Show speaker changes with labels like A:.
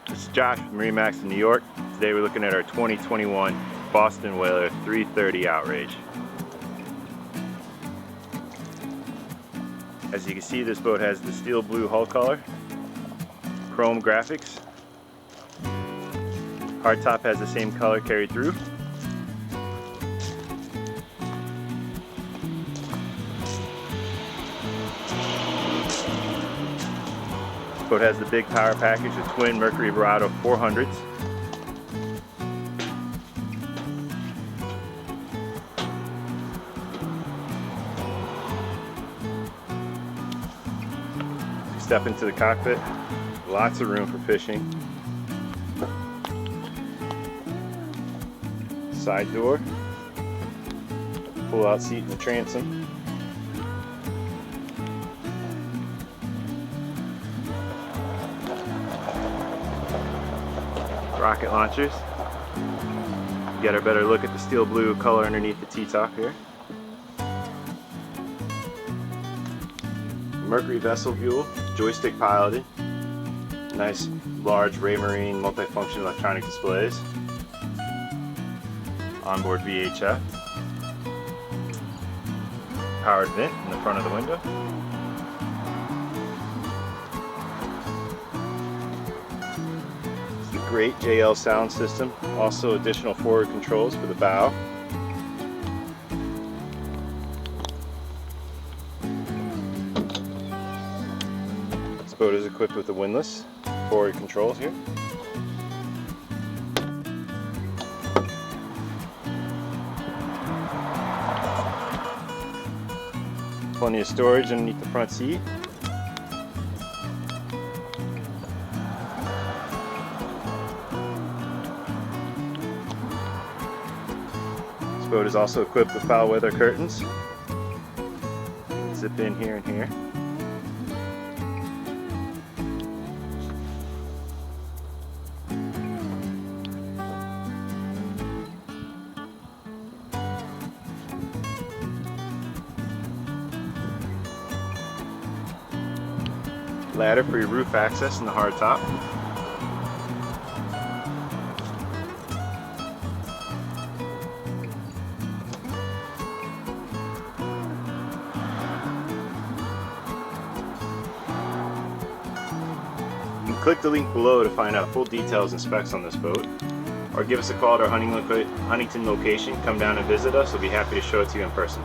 A: This is Josh with MarineMax in New York. Today we're looking at our 2021 Boston Whaler 330 Outrage. As you can see, this boat has the steel blue hull color, chrome graphics. Hardtop has the same color carried through. This boat has the big power package with twin Mercury Verado 400s. Step into the cockpit, lots of room for fishing. Side door, pull out seat in the transom. Rocket launchers. Get a better look at the steel blue color underneath the T-top here. Mercury vessel view, joystick piloted. Nice large Raymarine multifunction electronic displays. Onboard VHF. Powered vent in the front of the window. It's the great JL sound system. Also additional forward controls for the bow. This boat is equipped with the windlass forward controls here. Plenty of storage underneath the front seat. This boat is also equipped with foul weather curtains. Zip in here and here. Ladder for your roof access in the hardtop. You can click the link below to find out full details and specs on this boat, or give us a call at our Huntington location. Come down and visit us. We'll be happy to show it to you in person.